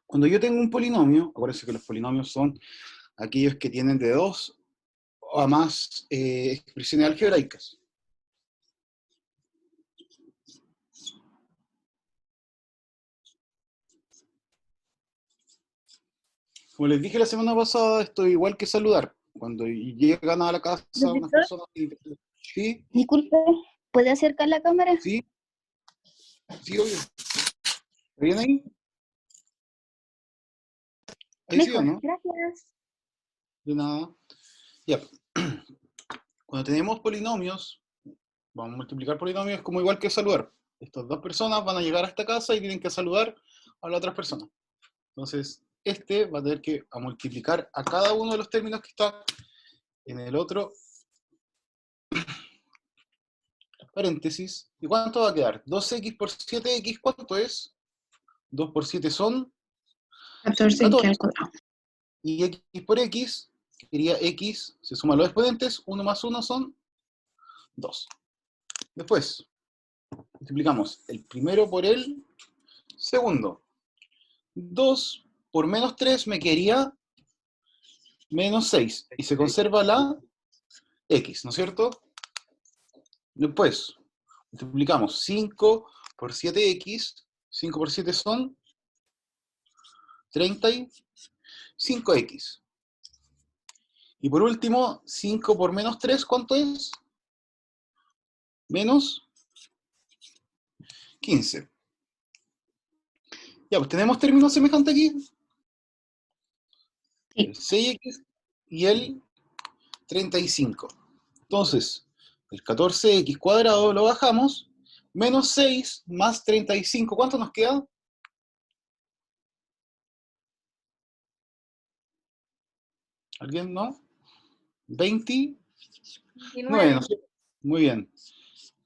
Cuando yo tengo un polinomio, acuérdense que los polinomios son aquellos que tienen de dos o a más expresiones algebraicas. Como les dije la semana pasada, esto es igual que saludar. Cuando llegan a la casa unas Profesor, personas... Sí, disculpe, ¿puede acercar la cámara? sí, sí, obvio. ¿Está bien ahí? Ahí sí o Mejor, no, gracias. de nada. Ya. Cuando tenemos polinomios, vamos a multiplicar polinomios como igual que saludar. Estas dos personas van a llegar a esta casa y tienen que saludar a las otras personas. Entonces, este va a tener que multiplicar a cada uno de los términos que está en el otro paréntesis. ¿Y cuánto va a quedar? 2x por 7x, ¿cuánto es? 2 por 7 son 14 al 14. cuadrado. Y x por x, que sería x, se suman los exponentes, 1 más 1 son 2. Después, multiplicamos el primero por el segundo. 2 por menos 3 me quedaría menos 6. Y se conserva la x, ¿no es cierto? Después, multiplicamos 5 por 7x. 5 por 7 son 35x. Y por último, 5 por menos 3, ¿cuánto es? Menos 15. Ya, pues tenemos términos semejantes aquí. El Sí. 6x y el 35. Entonces, el 14x cuadrado lo bajamos. Menos 6 más 35. ¿Cuánto nos queda? ¿Alguien no? 29, ¿no es 29. cierto? Muy bien.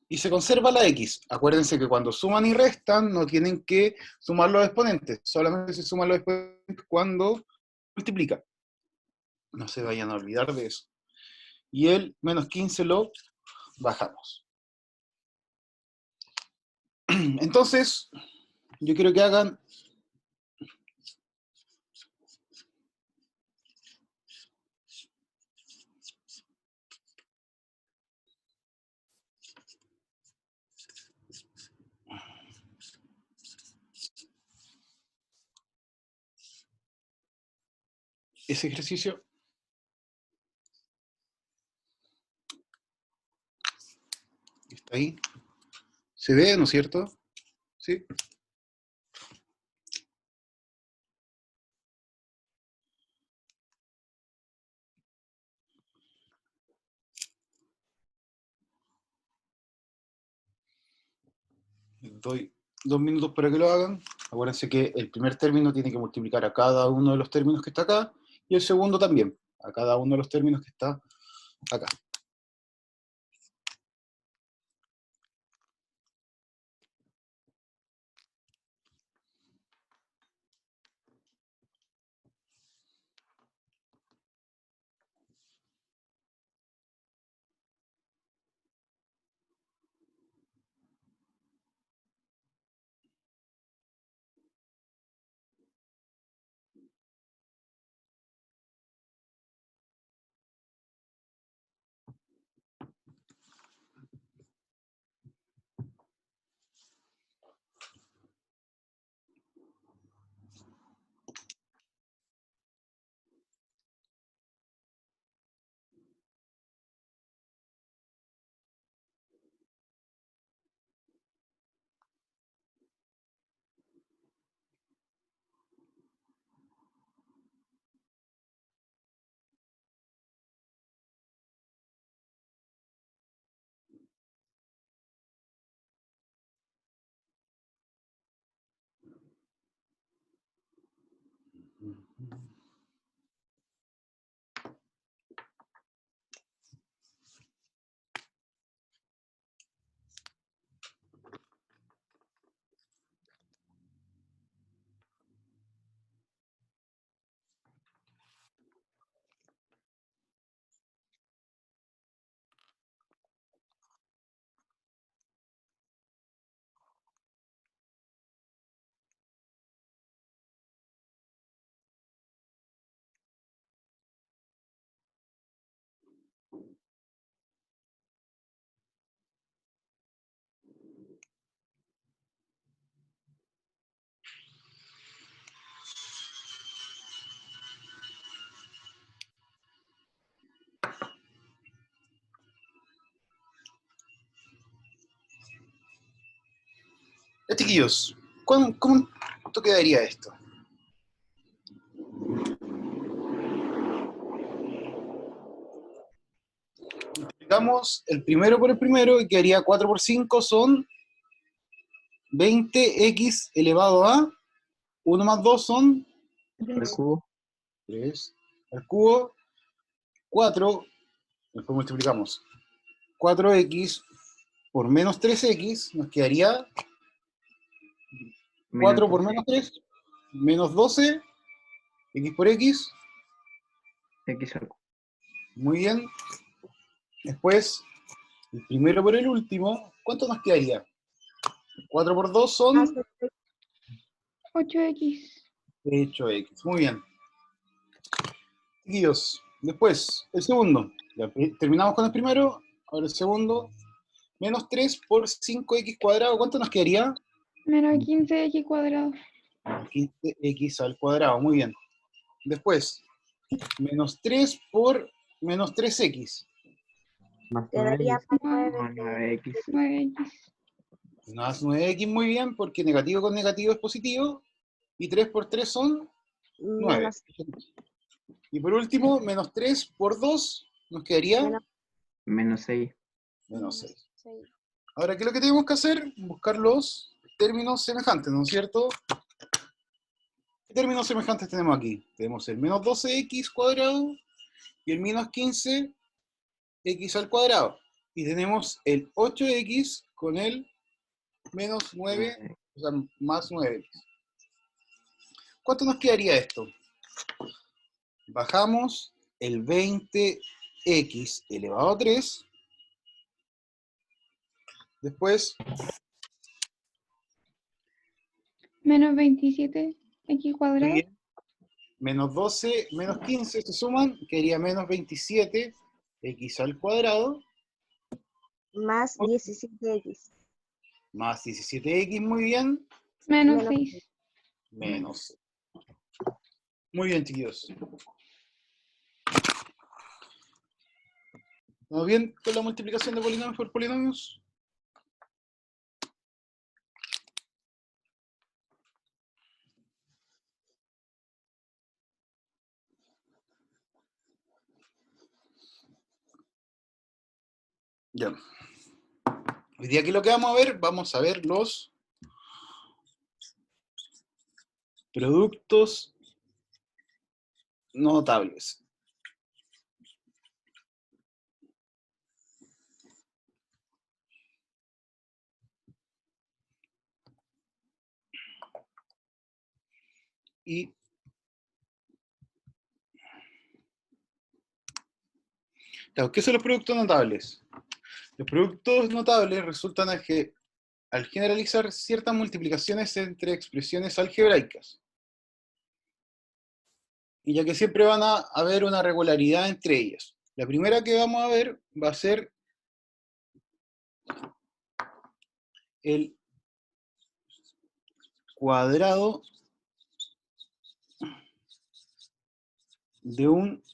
Y se conserva la x. Acuérdense que cuando suman y restan no tienen que sumar los exponentes. Solamente se suman los exponentes cuando multiplican. No se vayan a olvidar de eso. Y el menos 15 lo bajamos. Entonces, yo quiero que hagan ese ejercicio. Está ahí. ¿Se ve, no es cierto? Sí. Les doy 2 minutos para que lo hagan. Acuérdense que el primer término tiene que multiplicar a cada uno de los términos que está acá, y el segundo también, a cada uno de los términos que está acá. Chiquillos, ¿cómo quedaría esto? Multiplicamos el primero por el primero y quedaría 4 por 5 son 20x elevado a 1 más 2 son Al cubo. 3 al cubo, 4, después multiplicamos 4x por menos 3x, nos quedaría 4 por menos 3, menos 12, x por x. X al cubo. Muy bien. Después, el primero por el último, ¿cuánto nos quedaría? 4 por 2 son 8x. 8x. Muy bien. Chiquillos, después, el segundo. Ya terminamos con el primero, ahora el segundo. Menos 3 por 5x cuadrado, ¿cuánto nos quedaría? Menos 15x cuadrado. 15x al cuadrado, muy bien. Después, menos 3 por menos 3x. Más Quedaría 9x. 9x. Más 9x, muy bien, porque negativo con negativo es positivo. Y 3 por 3 son 9. Menos, Y por último, menos 3 por 2 nos quedaría Menos 6. menos 6. 6. Ahora, ¿qué es lo que tenemos que hacer? Buscar los términos semejantes, ¿no es cierto? ¿Qué términos semejantes tenemos aquí? Tenemos el menos 12x cuadrado y el menos 15x al cuadrado. Y tenemos el 8x con el menos 9, o sea, más 9x. ¿Cuánto nos quedaría esto? Bajamos el 20x elevado a 3. Después, Menos 27x cuadrado. bien, menos 12, menos 15 se suman, quedaría menos 27x al cuadrado, Más 17x. más 17x, muy bien, Menos Menos 6. menos. Muy bien, chiquillos. ¿Estamos bien con la multiplicación de polinomios por polinomios? Ya. Hoy día aquí lo que vamos a ver los productos notables. Y claro, ¿qué son los productos notables? Los productos notables resultan al generalizar ciertas multiplicaciones entre expresiones algebraicas. Y ya que siempre van a haber una regularidad entre ellas. La primera que vamos a ver va a ser el cuadrado de un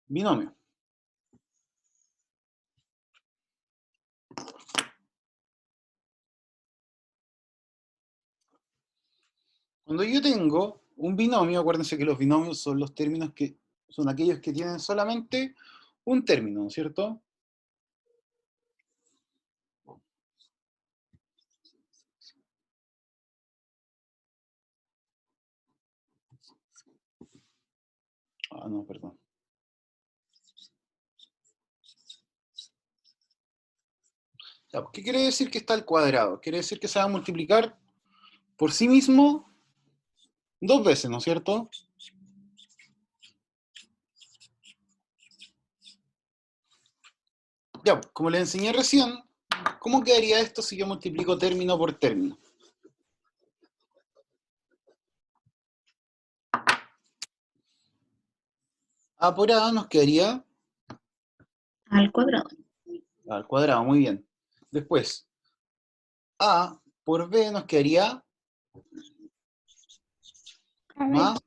binomio. Cuando yo tengo un binomio, acuérdense que los binomios son los términos que son aquellos que tienen solamente un término, ¿no es cierto? Ah, no, perdón. ¿Qué quiere decir que está al cuadrado? Quiere decir que se va a multiplicar por sí mismo 2 veces, ¿no es cierto? Ya, como les enseñé recién, ¿cómo quedaría esto si yo multiplico término por término? A por A nos quedaría Al cuadrado. al cuadrado, muy bien. Después, A por B nos quedaría A ver. más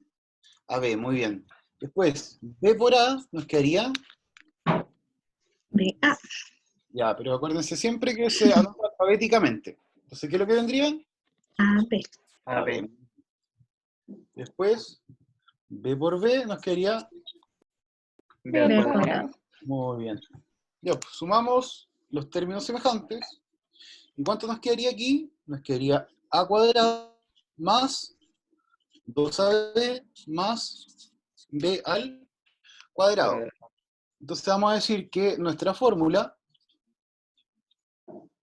AB, muy bien. Después, B por A nos quedaría B. A. Ya, pero acuérdense siempre que se anota alfabéticamente. Entonces, ¿qué es lo que vendrían? A, B. A, B. B. Después, B por B nos quedaría B al B al cuadrado. cuadrado. muy bien. Ya, pues, sumamos los términos semejantes. ¿Y cuánto nos quedaría aquí? Nos quedaría A cuadrado más 2AB más B al cuadrado. Entonces vamos a decir que nuestra fórmula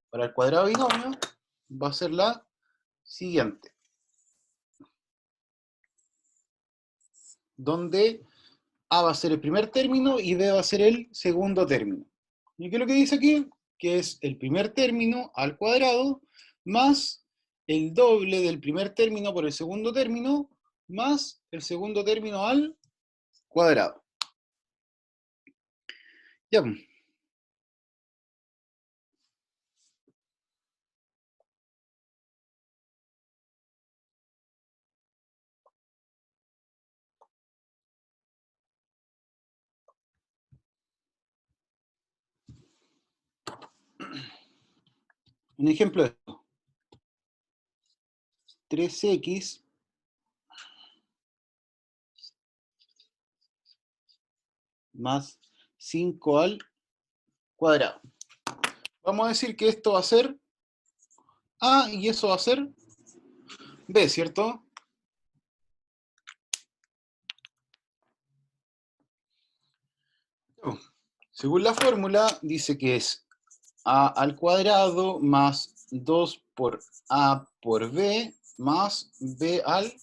para el cuadrado binomio va a ser la siguiente. Donde A va a ser el primer término y B va a ser el segundo término. ¿Y qué es lo que dice aquí? Que es el primer término al cuadrado más el doble del primer término por el segundo término más el segundo término al cuadrado. Ya. Un ejemplo de esto. 3x más 5 al cuadrado. Vamos a decir que esto va a ser A y eso va a ser B, ¿cierto? Según la fórmula, dice que es A al cuadrado más 2 por A por B más B al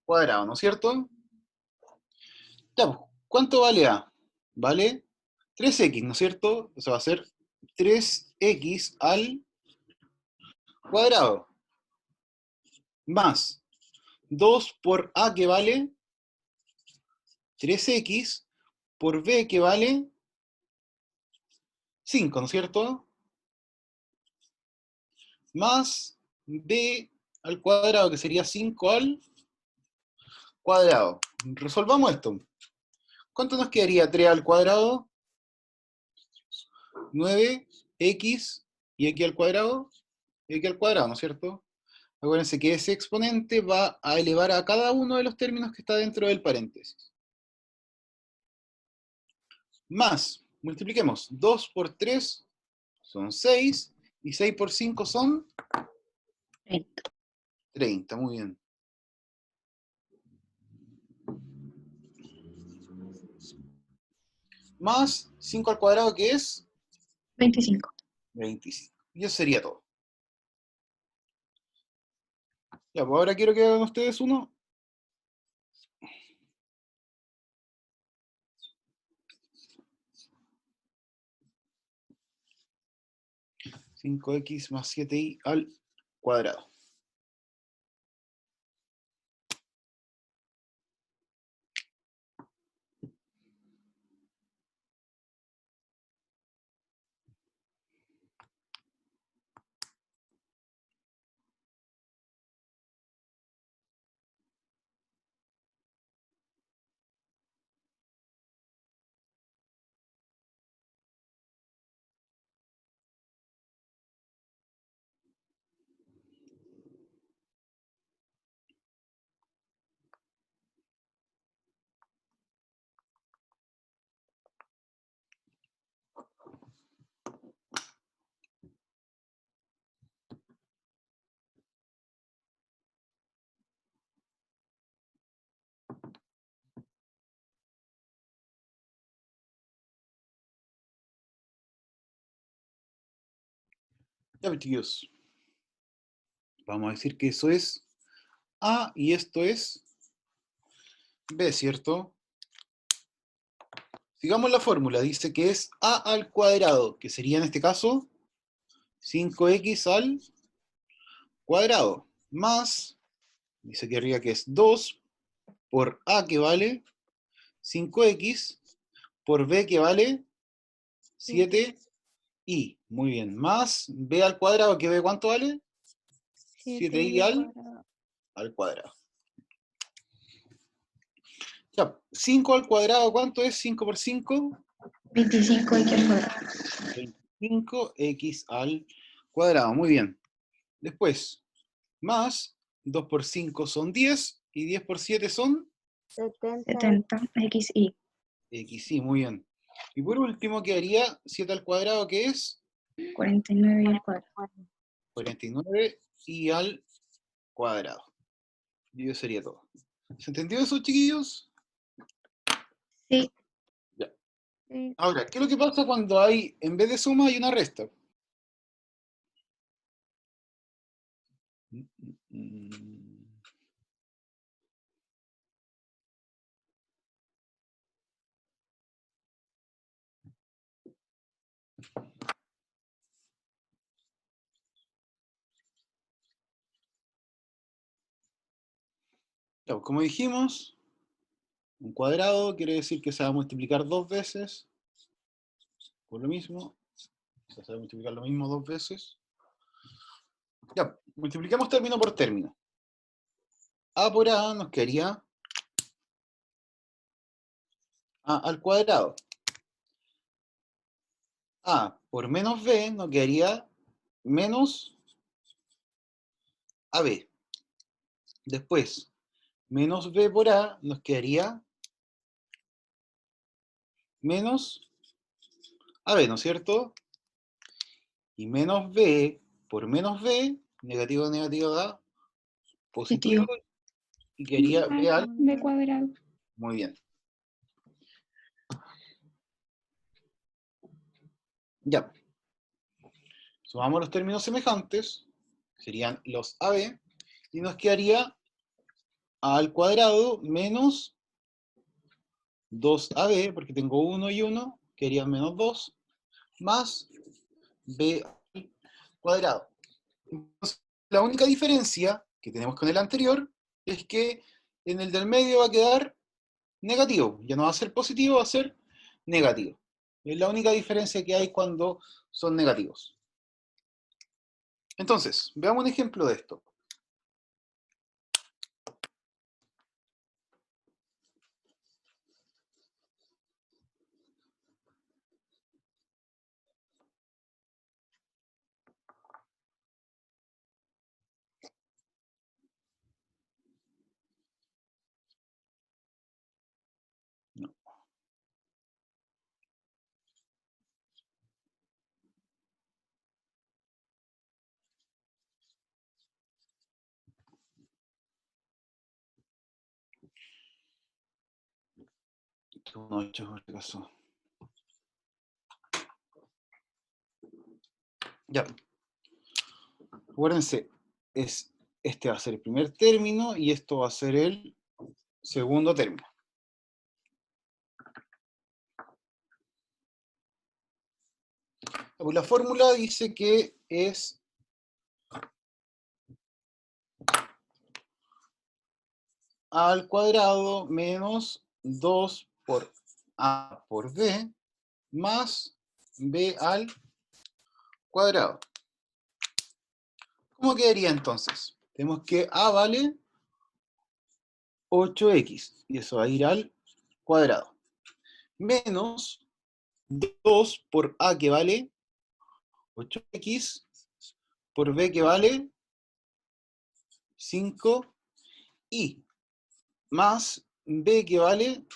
cuadrado, ¿no es cierto? Ya, pues, ¿cuánto vale A? Vale 3x, ¿no es cierto? Eso va a ser 3x al cuadrado más 2 por A que vale 3x por B que vale 5, ¿no es cierto? Más B al cuadrado, que sería 5 al cuadrado. Resolvamos esto. ¿Cuánto nos quedaría 3 al cuadrado? 9x, y aquí al cuadrado, y aquí al cuadrado, ¿no es cierto? Acuérdense que ese exponente va a elevar a cada uno de los términos que está dentro del paréntesis. Más, multipliquemos, 2 por 3 son 6, y 6 por 5 son 30. 30, muy bien. Más 5 al cuadrado, que es 25. 25. Y eso sería todo. Ya, pues ahora quiero que hagan ustedes uno. (5x más 7y al cuadrado). Ya, pues, chicos. Vamos a decir que eso es A y esto es B, ¿cierto? Sigamos la fórmula. Dice que es A al cuadrado, que sería en este caso 5x al cuadrado, más, dice aquí arriba que es 2 por A que vale 5x por B que vale 7y. Muy bien. Más B al cuadrado, que B ¿cuánto vale? 7y al cuadrado. Ya, 5 al cuadrado, ¿cuánto es 5 por 5? 25x al cuadrado. 25x al cuadrado, muy bien. Después, más 2 por 5 son 10, y 10 por 7 son 70. 70xy. x, sí, muy bien. Y por último quedaría 7 al cuadrado, que es 49y al cuadrado. 49 y al cuadrado. Y eso sería todo. ¿Se entendió eso, chiquillos? Sí. Ya. Sí. Ahora, ¿qué es lo que pasa cuando hay, en vez de suma, hay una resta? Ya, como dijimos, un cuadrado quiere decir que se va a multiplicar 2 veces por lo mismo. O sea, se va a multiplicar lo mismo 2 veces. Ya, multiplicamos término por término. A por A nos quedaría A al cuadrado. A por menos B nos quedaría menos AB. Después, menos B por A nos quedaría menos AB, ¿no es cierto? Y menos B por menos B, negativo negativo da positivo, y quedaría B al... B cuadrado. Muy bien. Ya. Sumamos los términos semejantes, serían los AB, y nos quedaría A al cuadrado menos 2AB, porque tengo 1 y 1, quedaría menos 2, más B al cuadrado. Entonces, la única diferencia que tenemos con el anterior es que en el del medio va a quedar negativo. Ya no va a ser positivo, va a ser negativo. Es la única diferencia que hay cuando son negativos. Entonces, veamos un ejemplo de esto. No. Un 8 en este caso. Ya. Acuérdense, este va a ser el primer término y esto va a ser el segundo término. Pues la fórmula dice que es A al cuadrado menos 2 por A por B más B al cuadrado. ¿Cómo quedaría entonces? Tenemos que A vale 8x, y eso va a ir al cuadrado. Menos 2 por A, que vale 8x, por B, que vale 5, y más B, que vale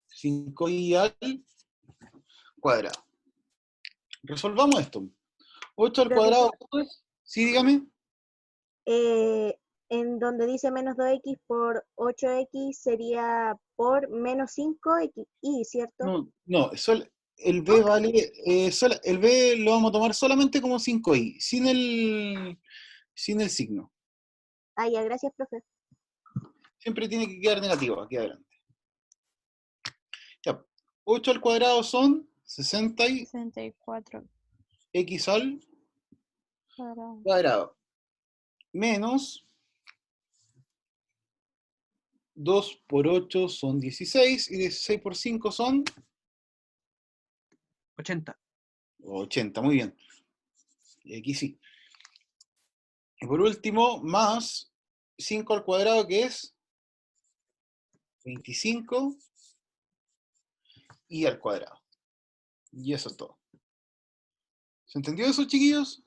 5y al cuadrado. Resolvamos esto. 8 al cuadrado, ¿cuánto es? Sí, dígame. En donde dice menos 2x por 8x sería por menos 5y, ¿cierto? No, el B vale, el B lo vamos a tomar solamente como 5y, sin el signo. Ah, ya, gracias, profe. Siempre tiene que quedar negativo aquí adelante. Ya, 8 al cuadrado son 60 y 64 x al cuadrado. cuadrado. Menos 2 por 8 son 16, y 16 por 5 son 80. 80, muy bien. Y aquí sí. Y por último, más 5 al cuadrado, que es 25, y al cuadrado. Y eso es todo. ¿Se entendió eso, chiquillos?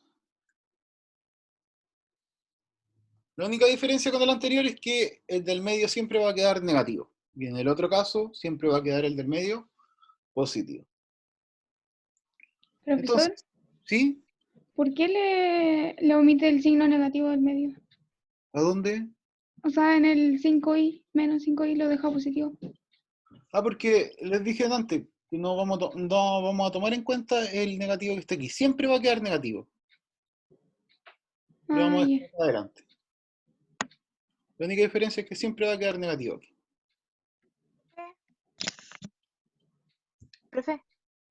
La única diferencia con el anterior es que el del medio siempre va a quedar negativo. Y en el otro caso, siempre va a quedar el del medio positivo. Profesor, Entonces, ¿sí? ¿por qué le omite el signo negativo del medio? ¿A dónde? O sea, en el 5i, menos 5i lo deja positivo. Ah, porque les dije antes que no vamos a tomar en cuenta el negativo que está aquí. Siempre va a quedar negativo. Lo Ah, vamos a ya. dejar más adelante. La única diferencia es que siempre va a quedar negativo aquí. Profe,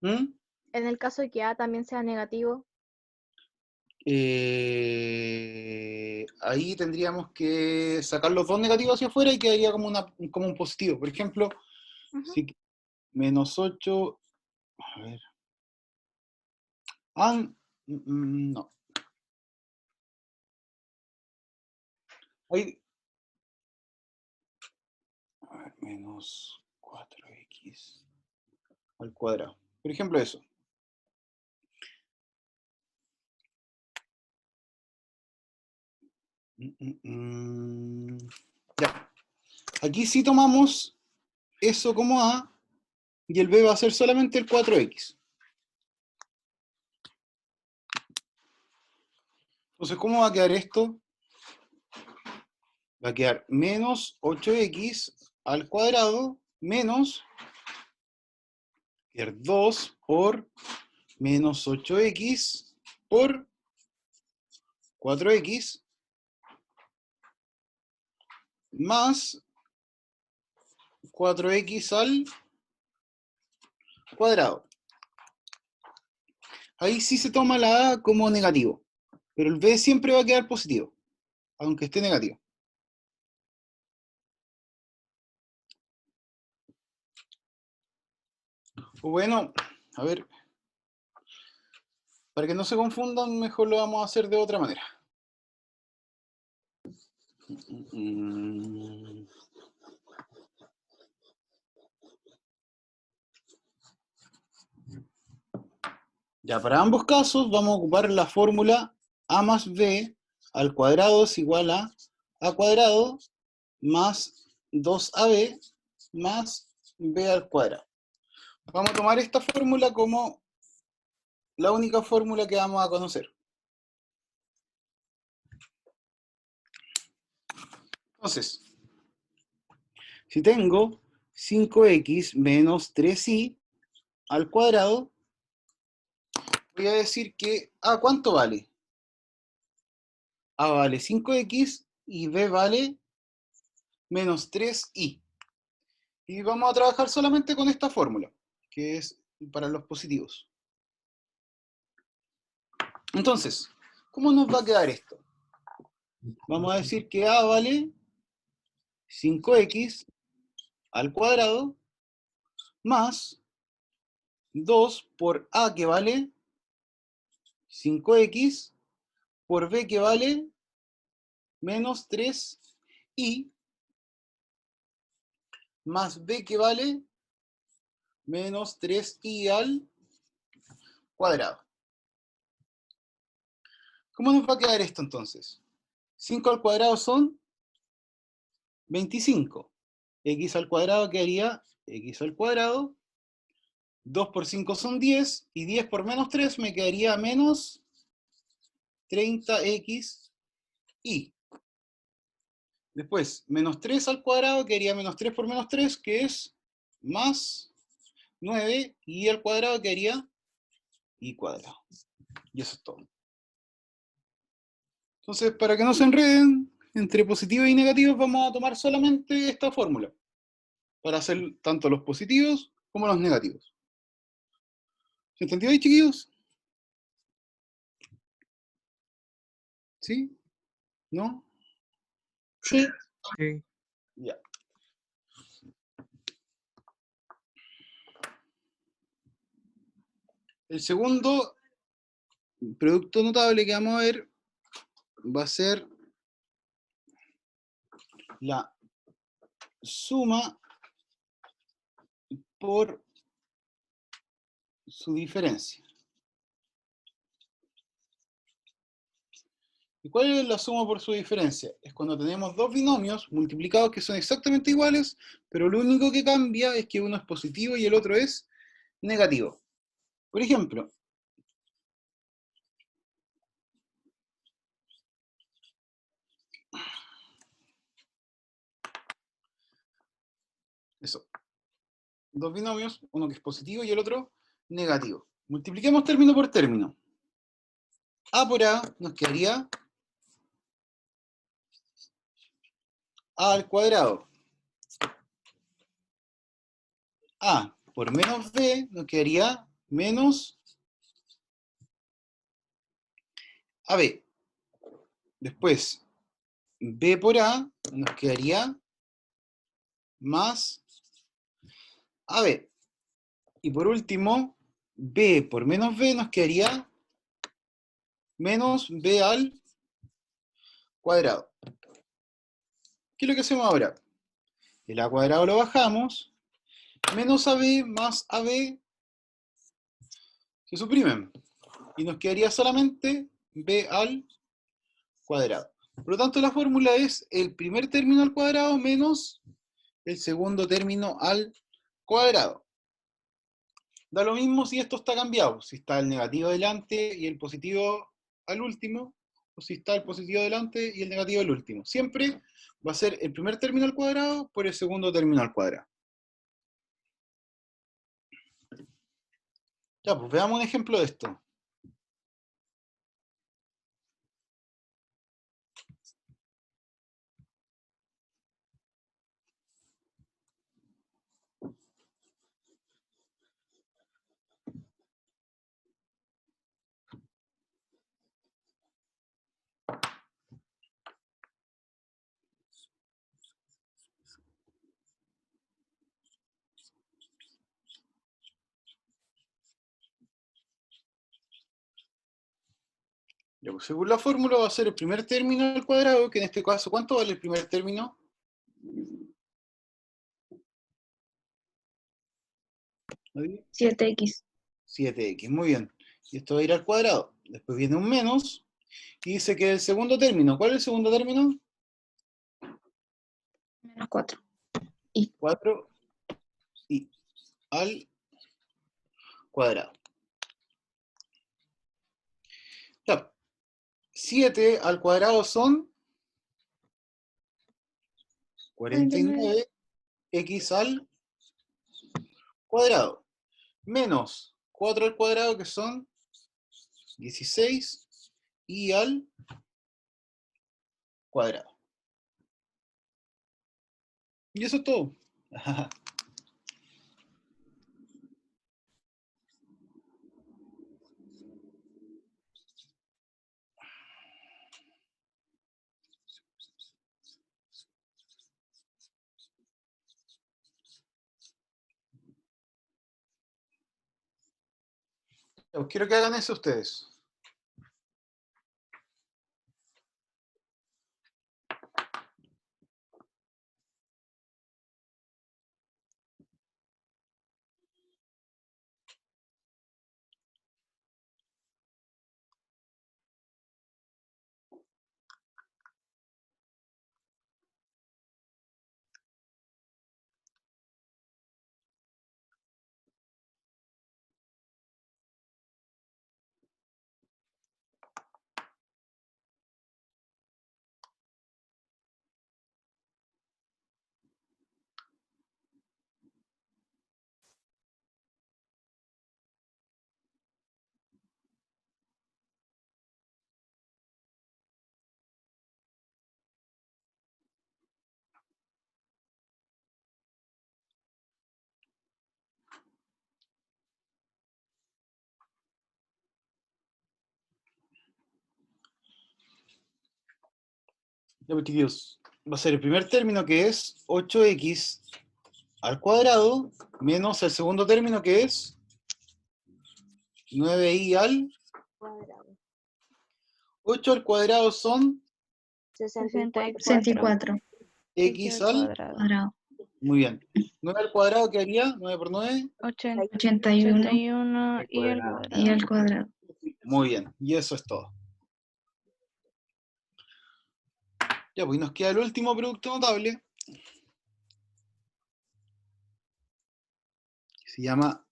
¿Mm? en el caso de que A también sea negativo, Ahí tendríamos que sacar los dos negativos hacia afuera y quedaría como un positivo. Por ejemplo, ujú, si menos 8, a ver. Ah, no. Ahí, a ver, menos 4x al cuadrado. Por ejemplo, eso. Ya. Aquí sí tomamos eso como A y el B va a ser solamente el 4x. Entonces, ¿cómo va a quedar esto? Va a quedar menos 8x al cuadrado menos 2 por menos 8x por 4x más 4x al cuadrado. Ahí sí se toma la A como negativo, pero el B siempre va a quedar positivo, aunque esté negativo. O bueno, a ver, para que no se confundan, mejor lo vamos a hacer de otra manera. Ya, para ambos casos vamos a ocupar la fórmula a más b al cuadrado es igual a cuadrado más 2ab más b al cuadrado. Vamos a tomar esta fórmula como la única fórmula que vamos a conocer. Entonces, si tengo 5x menos 3y al cuadrado, voy a decir que A, ¿cuánto vale? A vale 5x y B vale menos 3y. Y vamos a trabajar solamente con esta fórmula, que es para los positivos. Entonces, ¿cómo nos va a quedar esto? Vamos a decir que A vale 5x al cuadrado más 2 por A que vale 5x por B que vale menos 3y más B que vale menos 3y al cuadrado. ¿Cómo nos va a quedar esto entonces? 5 al cuadrado son 25. X al cuadrado quedaría x al cuadrado. 2 por 5 son 10. Y 10 por menos 3 me quedaría menos 30x y. Después, menos 3 al cuadrado quedaría menos 3 por menos 3, que es más 9. Y al cuadrado quedaría y cuadrado. Y eso es todo. Entonces, para que no se enreden, entre positivos y negativos vamos a tomar solamente esta fórmula, para hacer tanto los positivos como los negativos. ¿Se entendió ahí, chiquillos? ¿Sí? ¿No? Sí. Sí. Ya. El segundo producto notable que vamos a ver va a ser la suma por su diferencia. ¿Y cuál es la suma por su diferencia? Es cuando tenemos dos binomios multiplicados que son exactamente iguales, pero lo único que cambia es que uno es positivo y el otro es negativo. Por ejemplo, eso. Dos binomios, uno que es positivo y el otro negativo. Multipliquemos término por término. A por A nos quedaría A al cuadrado. A por menos B nos quedaría menos AB. Después, B por A nos quedaría más AB. Y por último, B por menos B nos quedaría menos B al cuadrado. ¿Qué es lo que hacemos ahora? El A cuadrado lo bajamos, menos AB más AB se suprimen. Y nos quedaría solamente B al cuadrado. Por lo tanto, la fórmula es el primer término al cuadrado menos el segundo término al cuadrado. Da lo mismo si esto está cambiado, si está el negativo delante y el positivo al último, o si está el positivo delante y el negativo al último. Siempre va a ser el primer término al cuadrado por el segundo término al cuadrado. Ya, pues veamos un ejemplo de esto. Ya, pues según la fórmula va a ser el primer término al cuadrado, que en este caso, ¿cuánto vale el primer término? 7x. 7x, muy bien. Y esto va a ir al cuadrado. Después viene un menos, y dice que el segundo término, ¿cuál es el segundo término? Menos 4. 4 y al cuadrado. Ya. 7 al cuadrado son 49 x al cuadrado. Menos 4 al cuadrado, que son 16 y al cuadrado. Y eso es todo. Quiero que hagan eso ustedes. Ya, pues, chiquillos, va a ser el primer término, que es 8x al cuadrado, menos el segundo término, que es 9y al Cuadrado. 8 al cuadrado son 64. 64. x al Cuadrado. Muy bien. 9 al cuadrado quedaría 9 por 9. 81 81 Al y al cuadrado. y al cuadrado. cuadrado. Muy bien. Y eso es todo. Ya, pues y nos queda el último producto notable. Que se llama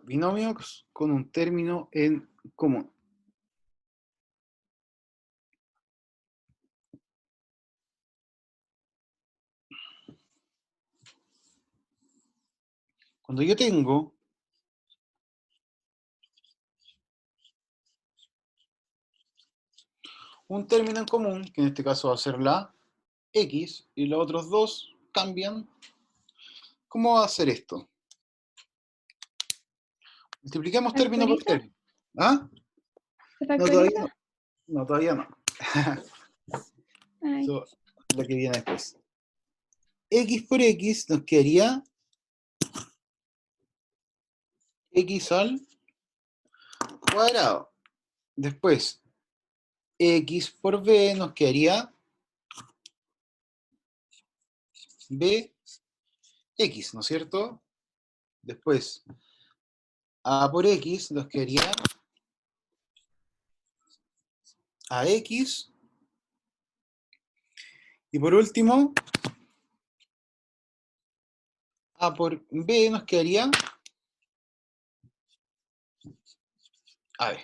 binomios con un término en común. Cuando yo tengo un término en común, que en este caso va a ser la x, y los otros dos cambian, ¿cómo va a ser esto? Multipliquemos término por ¿Factoriza? término. ¿Ah? ¿Se No, todavía factoriza? no. No, todavía no. Ay, Eso es lo que viene después. X por X nos quedaría X al cuadrado. Después, X por B nos quedaría BX, ¿no es cierto? Después, A por X nos quedaría AX. Y por último, A por B nos quedaría AB.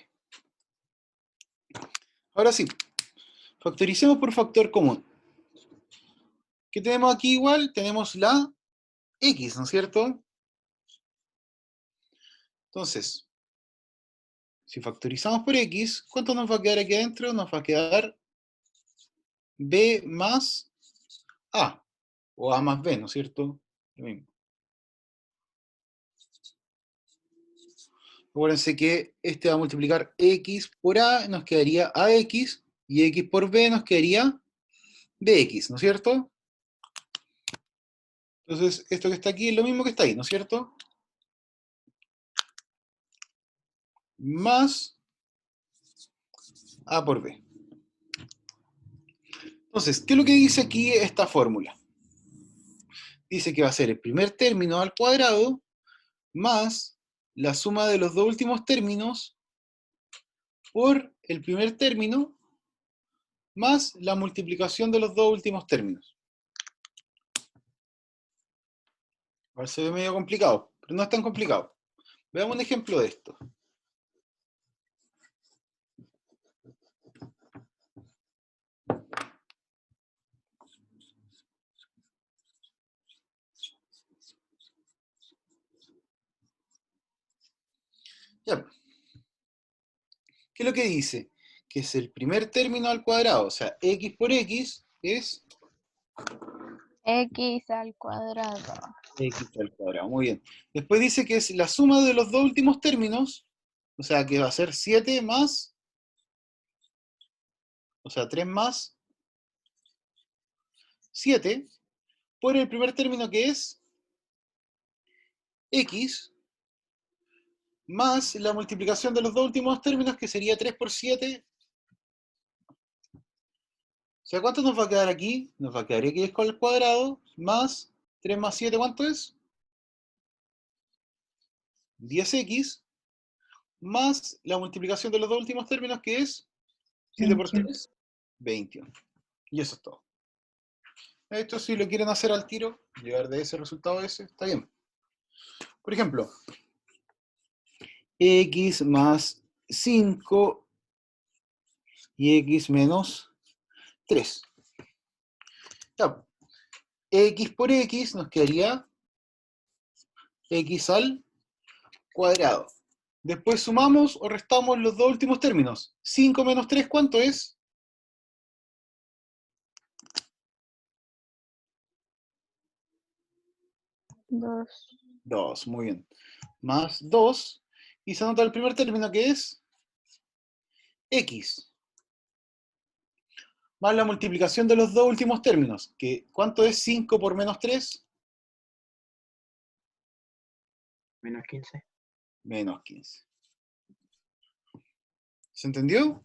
Ahora sí, factoricemos por factor común. ¿Qué tenemos aquí igual? Tenemos la X, ¿no es cierto? Entonces, si factorizamos por X, ¿cuánto nos va a quedar aquí adentro? Nos va a quedar B más A, o A más B, ¿no es cierto? Lo mismo. Acuérdense que este va a multiplicar X por A, nos quedaría AX, y X por B nos quedaría BX, ¿no es cierto? Entonces, esto que está aquí es lo mismo que está ahí, ¿no es cierto? Más A por B. Entonces, ¿qué es lo que dice aquí esta fórmula? Dice que va a ser el primer término al cuadrado más la suma de los dos últimos términos por el primer término más la multiplicación de los dos últimos términos. Igual se ve medio complicado, pero no es tan complicado. Veamos un ejemplo de esto. Ya. ¿Qué es lo que dice? Que es el primer término al cuadrado, o sea, x por x es X al cuadrado. x al cuadrado. Muy bien. Después dice que es la suma de los dos últimos términos, o sea, que va a ser 7 más, o sea, 3 más 7, por el primer término que es x, más la multiplicación de los dos últimos términos, que sería 3 por 7. O sea, ¿cuánto nos va a quedar aquí? Nos va a quedar x al cuadrado, más 3 más 7, ¿cuánto es? 10x, más la multiplicación de los dos últimos términos, que es 7 por 21. 3, 21. Y eso es todo. Esto, si lo quieren hacer al tiro, llegar de ese resultado a ese, está bien. Por ejemplo, x más 5 y x menos 3. Ya, x por x nos quedaría x al cuadrado. Después sumamos o restamos los dos últimos términos. 5 menos 3, ¿cuánto es? 2. 2, muy bien. Más 2. Y se anota el primer término que es x. Más la multiplicación de los dos últimos términos. Que, ¿cuánto es 5 por menos 3? Menos 15. Menos 15. ¿Se entendió?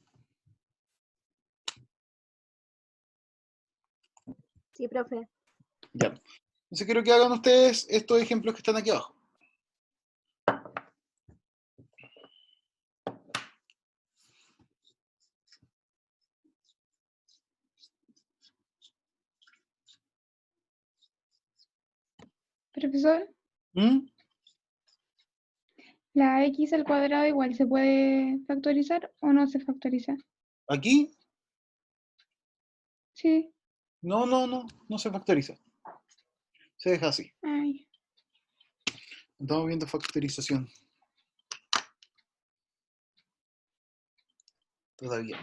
Sí, profe. Ya. Entonces quiero que hagan ustedes estos ejemplos que están aquí abajo. Profesor, ¿Mm? ¿la x al cuadrado igual se puede factorizar o no se factoriza? ¿Aquí? Sí. No se factoriza. Se deja así. Ay. Estamos viendo factorización. Todavía.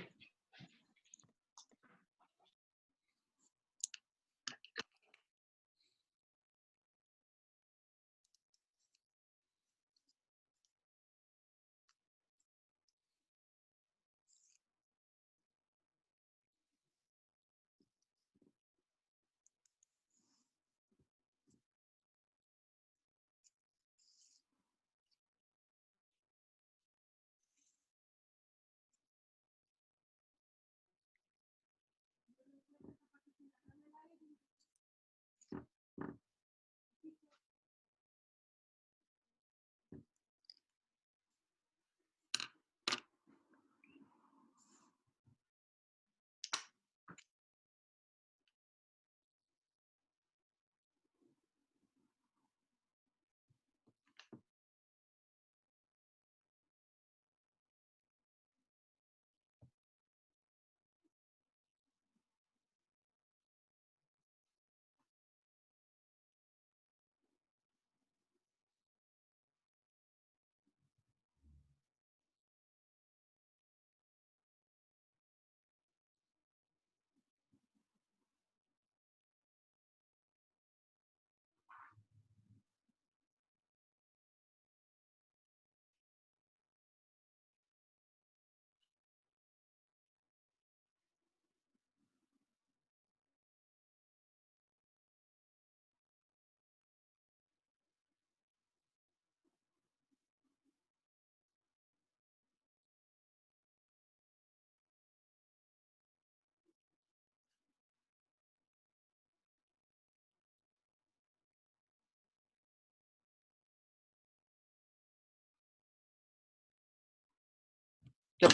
Ya.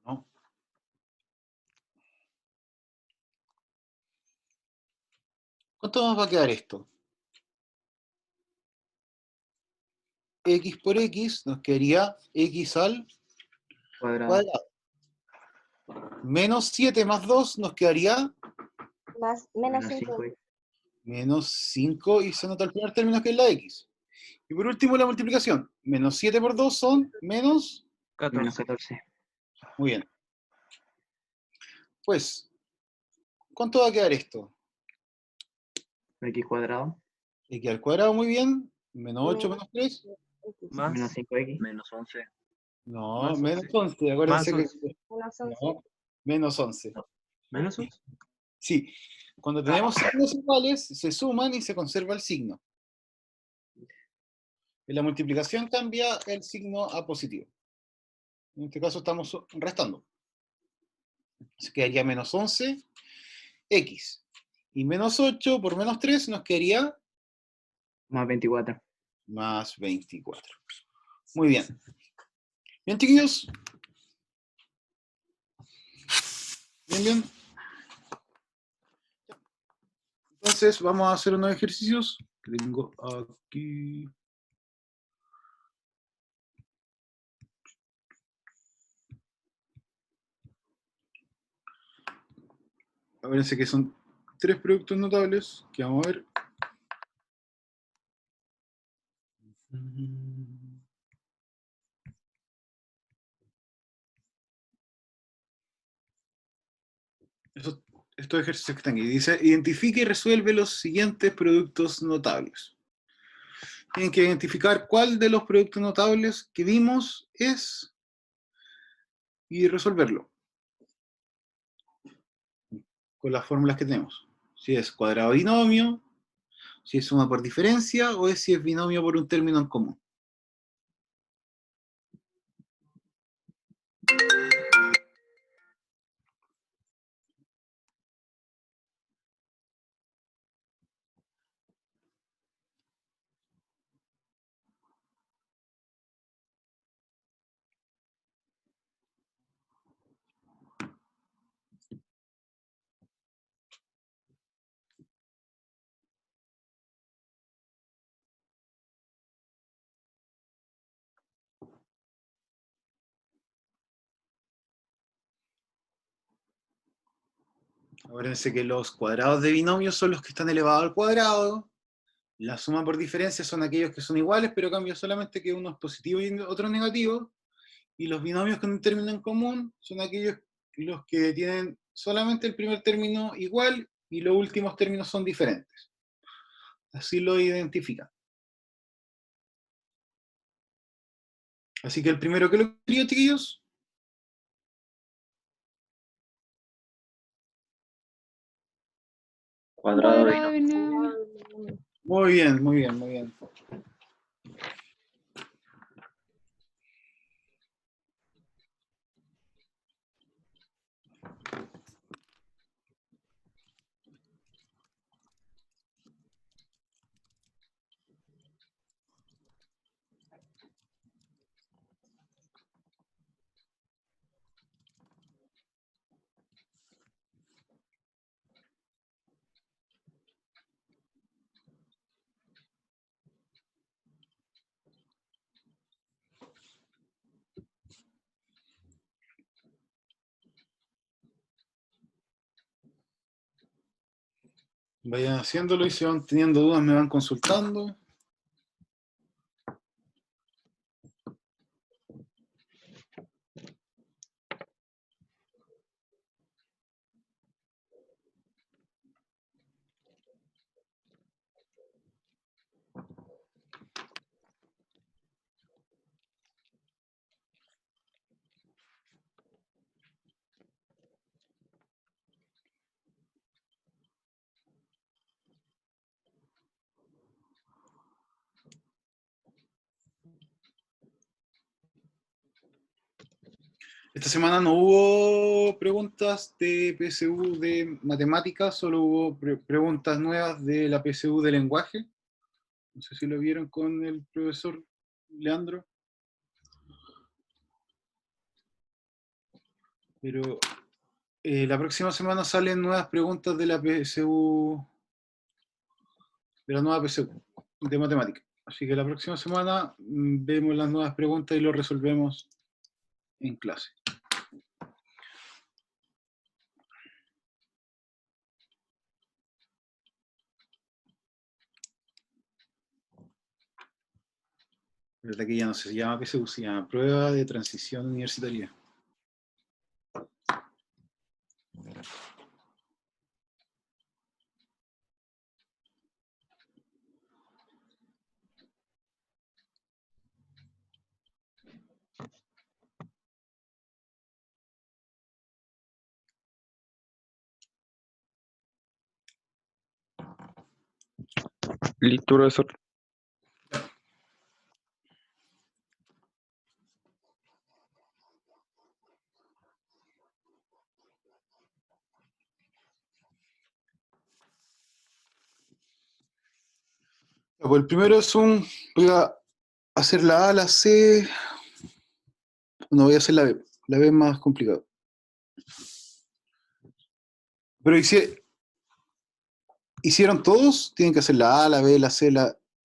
¿No? ¿Cuánto nos va a quedar esto? X por X nos quedaría X al Cuadrado. cuadrado. Menos 7 más 2 nos quedaría Menos Menos 5. 5. menos 5 y se nota el primer término que es la X. Y por último la multiplicación. Menos 7 por 2 son menos. Menos 14. Muy bien. Pues, ¿cuánto va a quedar esto? X cuadrado. X al cuadrado, muy bien. Menos 8 menos 3. Menos 5x. Menos 11. No, Más menos 11. 11. Acuérdense Más que. 11. Menos 11. No, menos 11. Menos 11. Sí. Cuando tenemos signos iguales, se suman y se conserva el signo. En la multiplicación cambia el signo a positivo. En este caso estamos restando. Se quedaría menos 11, X. Y menos 8 por menos 3 nos quedaría Más 24. más 24. Muy bien. Bien, chiquillos. Bien, bien. Entonces vamos a hacer unos ejercicios que tengo aquí. Acuérdense que son 3 productos notables que vamos a ver. Esos estos ejercicios que están aquí. Dice, identifica y resuelve los siguientes productos notables. Tienen que identificar cuál de los productos notables que vimos es y resolverlo con las fórmulas que tenemos. Si es cuadrado binomio, si es suma por diferencia o si es binomio por un término en común. Acuérdense que los cuadrados de binomios son los que están elevados al cuadrado. La suma por diferencia son aquellos que son iguales, pero cambia solamente que uno es positivo y otro es negativo. Y los binomios con un término en común son aquellos los que tienen solamente el primer término igual y los últimos términos son diferentes. Así lo identifican. Así que el primero que lo escribió, chiquillos. Cuadrado Cuadrado binomio. binomio. Muy bien, muy bien, muy bien. Vayan haciéndolo y si van teniendo dudas me van consultando. Esta semana no hubo preguntas de PSU de matemáticas, solo hubo preguntas nuevas de la PSU de lenguaje. No sé si lo vieron con el profesor Leandro. Pero la próxima semana salen nuevas preguntas de la PSU, de la nueva PSU de matemática. Así que la próxima semana vemos las nuevas preguntas y lo resolvemos en clase. La verdad que ya no se llama PSU, se llama Prueba de Transición Universitaria. Listo, profesor. Pues el primero es voy a hacer la A, la C, no voy a hacer la B es más complicado. Pero hicieron todos, tienen que hacer la A, la B, la C,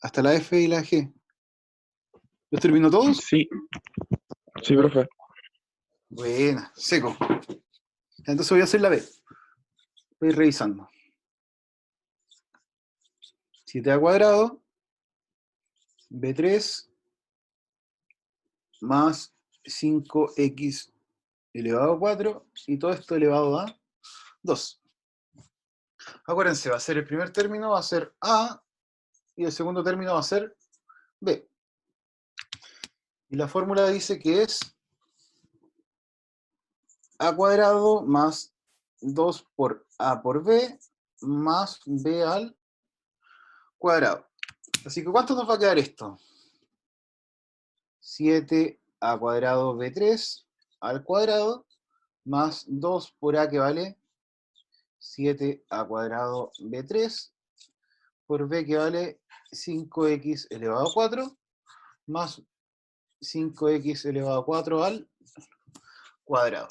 hasta la F y la G. ¿Los terminó todos? Sí. Sí, profe. Buena, seco. Entonces voy a hacer la B. Voy a ir revisando. 7a cuadrado, B3, más 5x elevado a 4, y todo esto elevado a 2. Acuérdense, va a ser el primer término, va a ser A, y el segundo término va a ser B. Y la fórmula dice que es A cuadrado más 2 por A por B más B al cuadrado. Así que ¿cuánto nos va a quedar esto? 7A cuadrado B3 al cuadrado más 2 por A que vale 7A cuadrado B3 por B que vale 5x elevado a 4 más 5x elevado a 4 al cuadrado.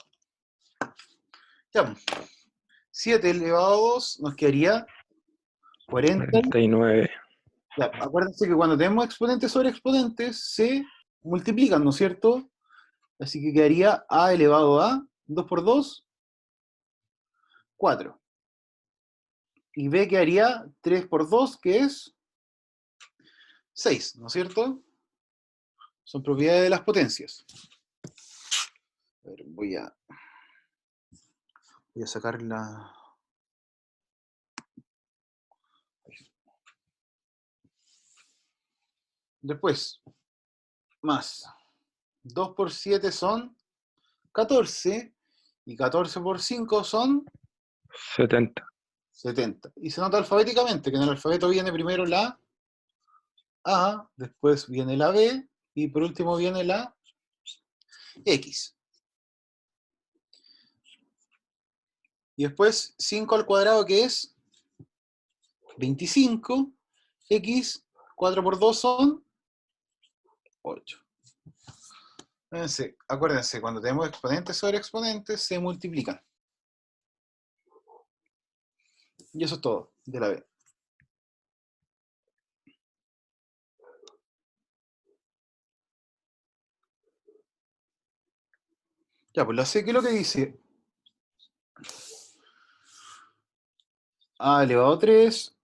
Ya, 7 elevado a 2 nos quedaría 40. 49. Ya, acuérdense que cuando tenemos exponentes sobre exponentes se multiplican, ¿no es cierto? Así que quedaría a elevado a 2 por 2, 4. Y b quedaría 3 por 2, que es 6, ¿no es cierto? Son propiedades de las potencias. A ver, voy a sacar la... Después, más 2 por 7 son 14, y 14 por 5 son 70. 70. Y se nota alfabéticamente, que en el alfabeto viene primero la A, después viene la B, y por último viene la X. Y después 5 al cuadrado, que es 25, X, 4 por 2 son 8. Acuérdense, cuando tenemos exponentes sobre exponentes, se multiplican. Y eso es todo de la B. Ya, pues la C, ¿qué es lo que dice? A elevado a 3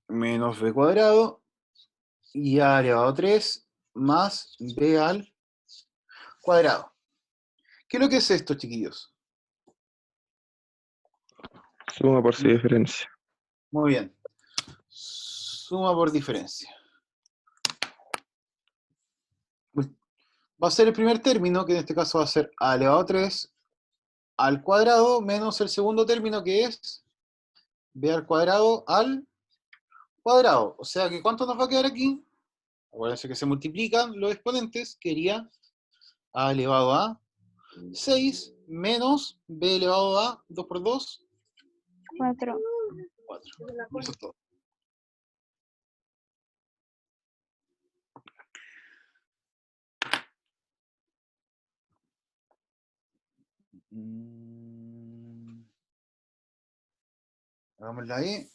menos B cuadrado y A elevado a 3 más B al cuadrado. ¿Qué es lo que es esto, chiquillos? Suma por su diferencia. Muy bien. Suma por diferencia. Va a ser el primer término, que en este caso va a ser A elevado a 3 al cuadrado menos el segundo término, que es B al cuadrado al cuadrado. O sea que ¿cuánto nos va a quedar aquí? Acuérdense que se multiplican los exponentes, quedaría A elevado a 6 menos B elevado a 2 por 2, 4. 4. Eso es todo. Hagámosla ahí.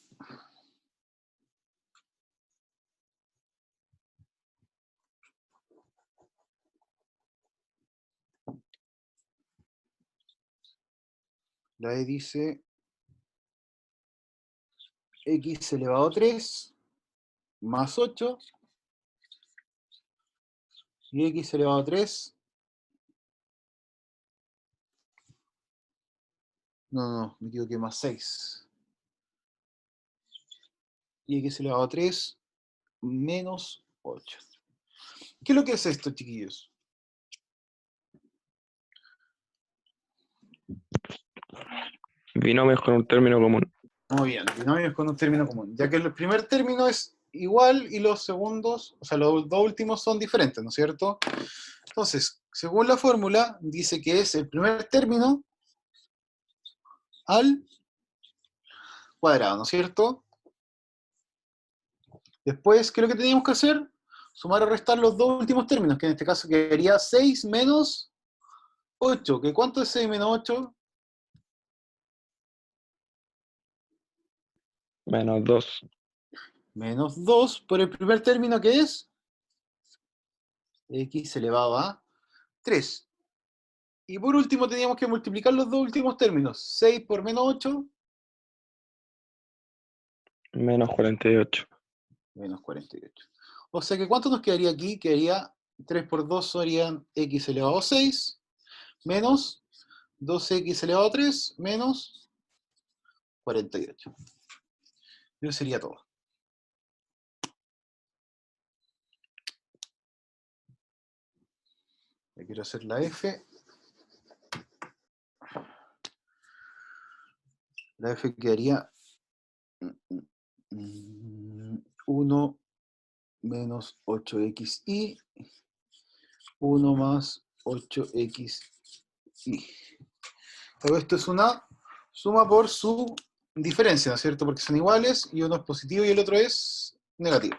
La E dice x elevado a 3 más 8 y x elevado a 3. No, me equivoqué, más 6. Y x elevado a 3 menos 8. ¿Qué es lo que es esto, chiquillos? Binomios con un término común. Muy bien, binomios con un término común. Ya que el primer término es igual y los segundos, o sea, los dos últimos son diferentes, ¿no es cierto? Entonces, según la fórmula, dice que es el primer término al cuadrado, ¿no es cierto? Después, ¿qué es lo que teníamos que hacer? Sumar o restar los dos últimos términos, que en este caso quedaría 6 menos 8. ¿Que cuánto es 6 menos 8? Menos 2. Menos 2 por el primer término, que es x elevado a 3. Y por último teníamos que multiplicar los dos últimos términos. 6 por menos 8. Menos 48. Menos 48. O sea que ¿cuánto nos quedaría aquí? Quedaría 3 por 2 serían x elevado a 6, menos 2x elevado a 3, menos 48. Eso sería todo. Le quiero hacer la F. La F quedaría 1 menos 8xy, 1 más 8xy. Todo esto es una suma por su diferencia, ¿no es cierto? Porque son iguales y uno es positivo y el otro es negativo.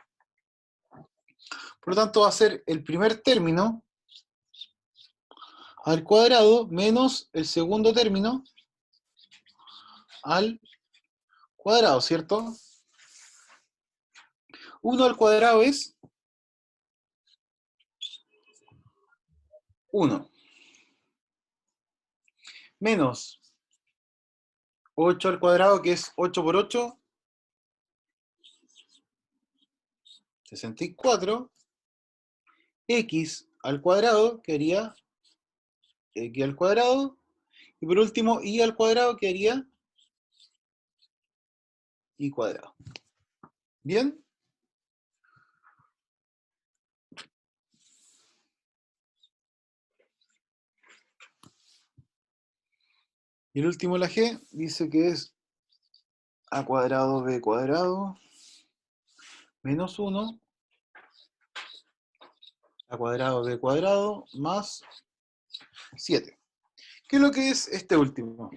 Por lo tanto, va a ser el primer término al cuadrado menos el segundo término al cuadrado, ¿cierto? 1 al cuadrado es 1. Menos 8 al cuadrado, que es 8 por 8, 64. X al cuadrado, que haría x al cuadrado. Y por último, y al cuadrado, que haría y cuadrado. ¿Bien? Y el último, la g, dice que es a cuadrado b cuadrado menos 1 a cuadrado b cuadrado más 7. ¿Qué es lo que es este último?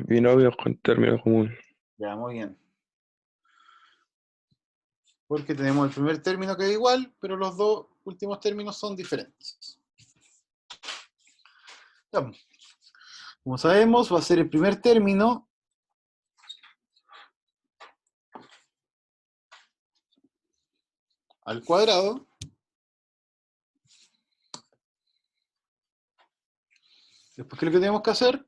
Binomios con término común. Ya, muy bien. Porque tenemos el primer término que es igual, pero los dos últimos términos son diferentes. Ya. Como sabemos, va a ser el primer término al cuadrado después, ¿qué es lo que tenemos que hacer?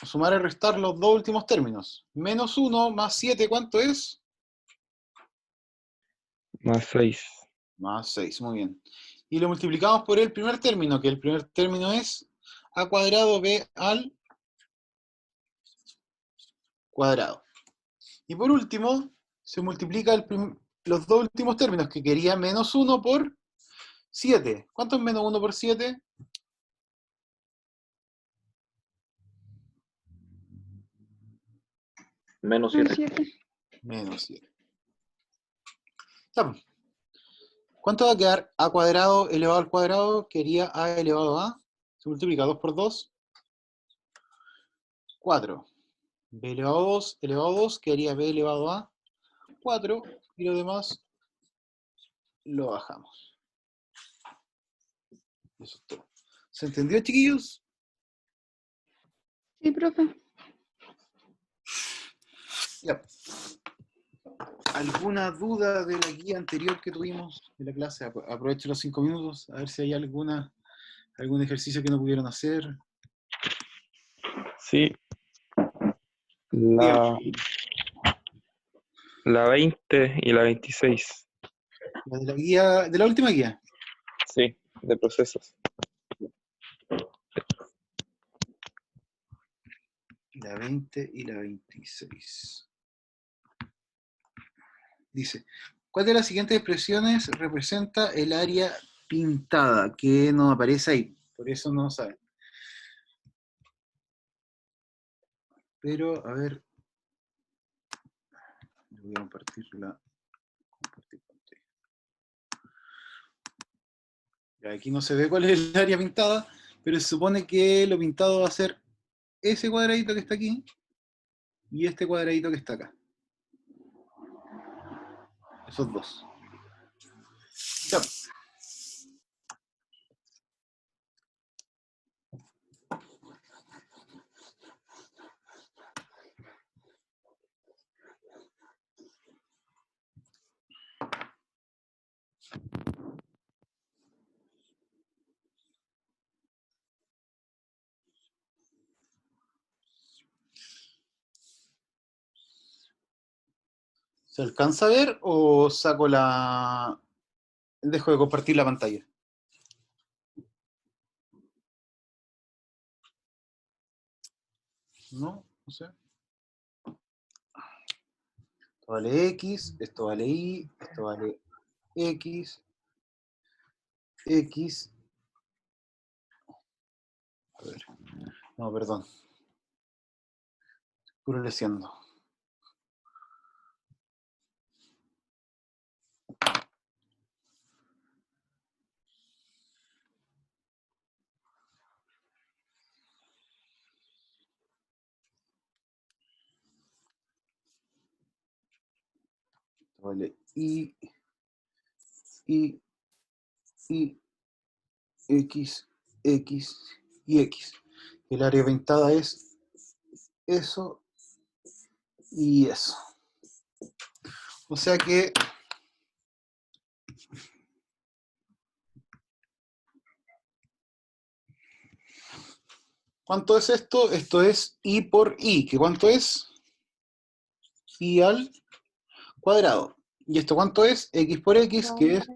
Sumar y restar los dos últimos términos. Menos 1 más 7, ¿cuánto es? Más 6. Más 6, muy bien. Y lo multiplicamos por el primer término, que el primer término es a cuadrado b al cuadrado. Y por último, se multiplica los dos últimos términos, que quería menos 1 por 7. ¿Cuánto es menos 1 por 7? Menos Un 7. 7. Menos 7. Ya, pues. ¿Cuánto va a quedar a cuadrado elevado al cuadrado? Quería a elevado a. Se multiplica 2 por 2. 4. B elevado a 2 quedaría b elevado a 4. Y lo demás lo bajamos. Eso es todo. ¿Se entendió, chiquillos? Sí, profe. Ya. ¿Alguna duda de la guía anterior que tuvimos de la clase? Aprovecho los 5 minutos a ver si hay algún ejercicio que no pudieron hacer. Sí. La 20 y la 26. La de la guía, de la última guía. Sí, de procesos. La 20 y la 26. Dice, ¿cuál de las siguientes expresiones representa el área pintada? Que no aparece ahí, por eso no saben. Pero, a ver, voy a compartir pantalla. Ya, aquí no se ve cuál es el área pintada, pero se supone que lo pintado va a ser ese cuadradito que está aquí y este cuadradito que está acá. Esos dos. Ya. ¿Se alcanza a ver o saco la... dejo de compartir la pantalla? No, no sé. Esto vale X, esto vale Y, esto vale X, X. A ver, no, perdón. Puro leyendo. Esto vale Y, X, X y X. El área pintada es eso y eso. O sea que ¿cuánto es esto? Esto es Y por Y. ¿Qué cuánto es? Y al cuadrado. ¿Y esto cuánto es? X por X, que es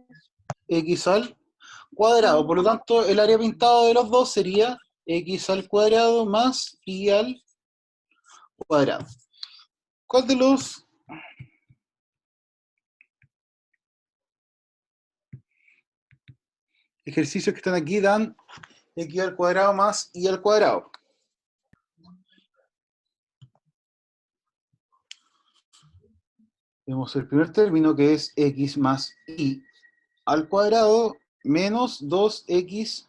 X al cuadrado. Por lo tanto, el área pintada de los dos sería X al cuadrado más Y al cuadrado. ¿Cuál de los ejercicios que están aquí dan X al cuadrado más Y al cuadrado? Vemos el primer término, que es X más Y al cuadrado menos 2XY.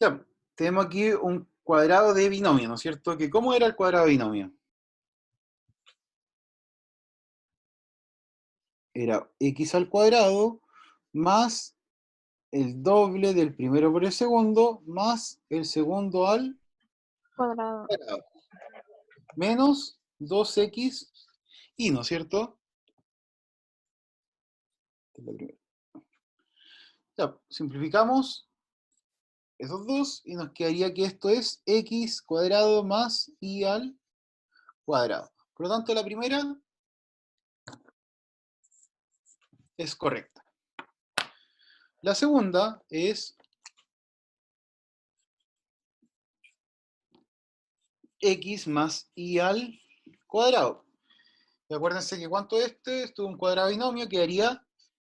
Ya, tenemos aquí un cuadrado de binomio, ¿no es cierto? ¿Que cómo era el cuadrado de binomio? Era X al cuadrado más el doble del primero por el segundo más el segundo al Cuadrado. cuadrado menos 2XY, ¿no es cierto? Esta es la primera. Ya, simplificamos esos dos y nos quedaría que esto es X cuadrado más Y al cuadrado. Por lo tanto, la primera es correcta. La segunda es X más Y al cuadrado. Y acuérdense que ¿cuánto es este? Esto es un cuadrado binomio, quedaría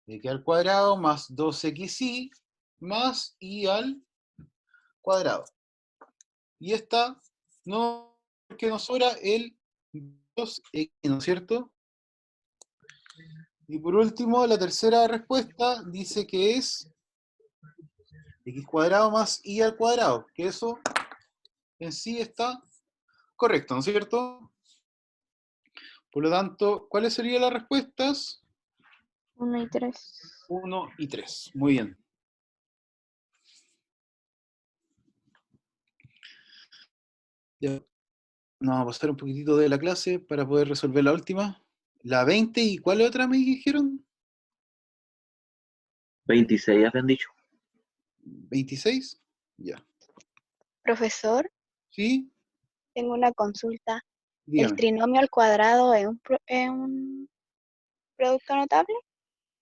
X al cuadrado más 2XY más Y al cuadrado. Y esta no, porque nos sobra el 2X, ¿no es cierto? Y por último, la tercera respuesta dice que es X cuadrado más Y al cuadrado, que eso en sí está correcto, ¿no es cierto? Por lo tanto, ¿cuáles serían las respuestas? 1 y 3. 1 y 3. Muy bien. Ya. Nos vamos a pasar un poquitito de la clase para poder resolver la última. La 20 y ¿cuál otra me dijeron? 26 habían dicho. 26. Ya. Profesor, ¿Sí? tengo una consulta. ¿El Dígame. trinomio al cuadrado es un producto notable?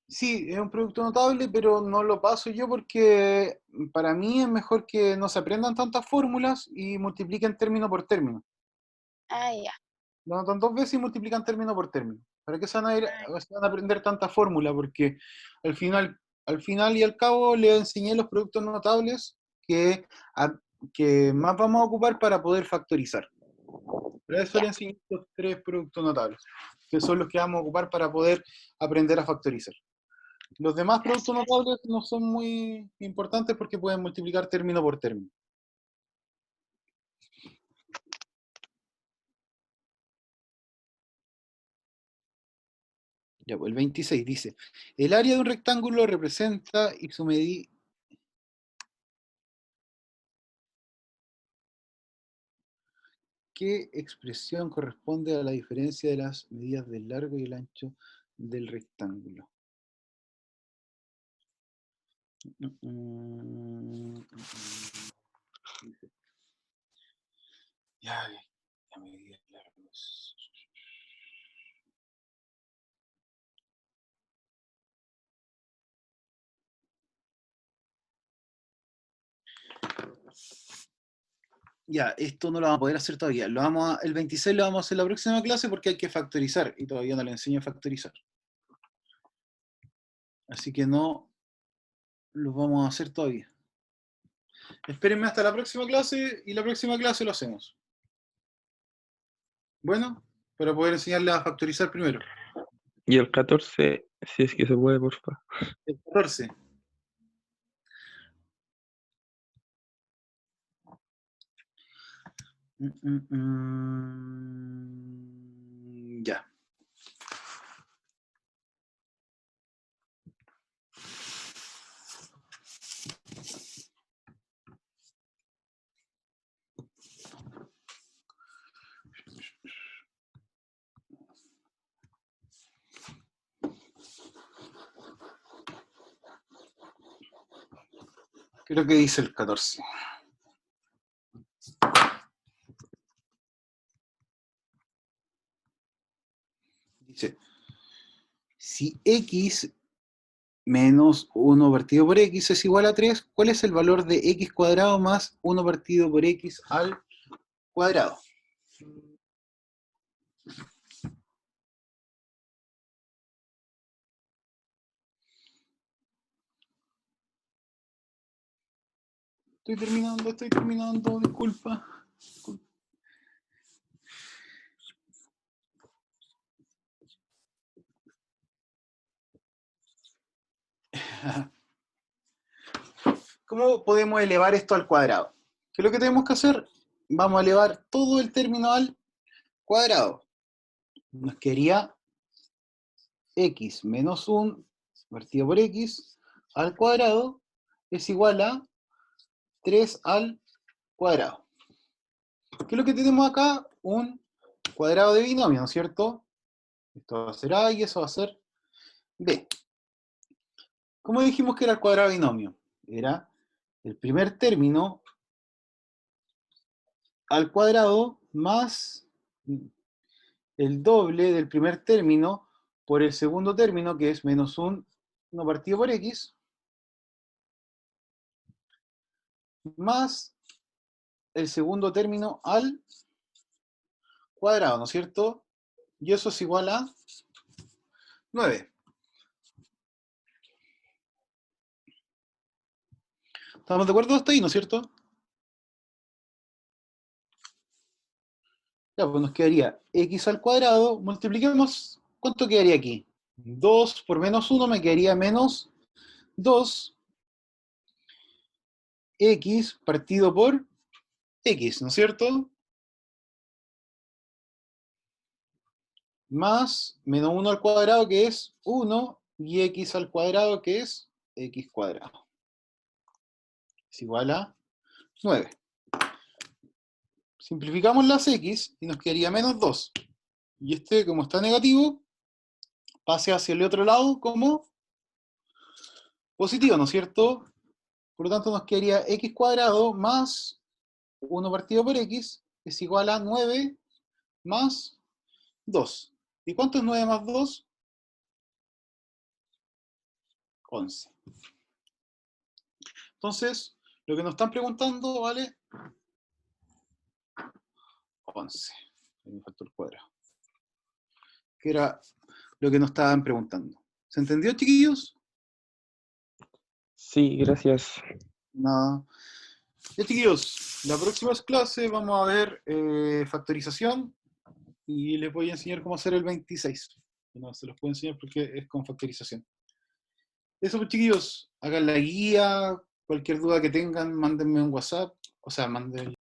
Sí, es un producto notable, pero no lo paso yo porque para mí es mejor que no se aprendan tantas fórmulas y multipliquen término por término. Ah, ya. Lo anotan dos veces y multiplican término por término. ¿Para qué se van a aprender tanta fórmula? Porque al final y al cabo les enseñé los productos notables que más vamos a ocupar para poder factorizar. Para eso Ya. les enseñé los tres productos notables, que son los que vamos a ocupar para poder aprender a factorizar. Los demás productos Gracias. notables no son muy importantes porque pueden multiplicar término por término. Ya, pues el 26 dice, el área de un rectángulo representa y su medida... ¿Qué expresión corresponde a la diferencia de las medidas del largo y el ancho del rectángulo? Ya, ya medidas largas. Ya, esto no lo vamos a poder hacer todavía. El 26 lo vamos a hacer la próxima clase porque hay que factorizar y todavía no le enseño a factorizar. Así que no lo vamos a hacer todavía. Espérenme hasta la próxima clase y la próxima clase lo hacemos. Bueno, para poder enseñarle a factorizar primero. Y el 14, si es que se puede, porfa. El 14. Ya. Creo que dice el 14. Dice, si x menos 1 partido por x es igual a 3, ¿cuál es el valor de x cuadrado más 1 partido por x al cuadrado? Estoy terminando, disculpa. ¿Cómo podemos elevar esto al cuadrado? ¿Qué es lo que tenemos que hacer? Vamos a elevar todo el término al cuadrado. Nos quedaría x menos 1 partido por x al cuadrado es igual a 3 al cuadrado. ¿Qué es lo que tenemos acá? Un cuadrado de binomio, ¿no es cierto? Esto va a ser A y eso va a ser B. ¿Cómo dijimos que era el cuadrado de binomio? Era el primer término al cuadrado más el doble del primer término por el segundo término, que es menos 1 partido por x, más el segundo término al cuadrado, ¿no es cierto? Y eso es igual a 9. ¿Estamos de acuerdo hasta ahí, no es cierto? Ya, pues nos quedaría x al cuadrado, multipliquemos, ¿cuánto quedaría aquí? 2 por menos 1 me quedaría menos 2 x partido por x, ¿no es cierto? Más menos 1 al cuadrado, que es 1, y x al cuadrado, que es x cuadrado. Es igual a 9. Simplificamos las x y nos quedaría menos 2. Y este, como está negativo, pase hacia el otro lado como positivo, ¿no es cierto? Por lo tanto, nos quedaría x cuadrado más 1 partido por x es igual a 9 más 2. ¿Y cuánto es 9 más 2? 11. Entonces, lo que nos están preguntando vale 11. Hay un factor cuadrado. Que era lo que nos estaban preguntando. ¿Se entendió, chiquillos? Sí, gracias. Nada. Ya, chiquillos, la próxima clase vamos a ver factorización y les voy a enseñar cómo hacer el 26. No se los puedo enseñar porque es con factorización. Eso, pues, chiquillos, hagan la guía, cualquier duda que tengan, mándenme un WhatsApp, o sea, manden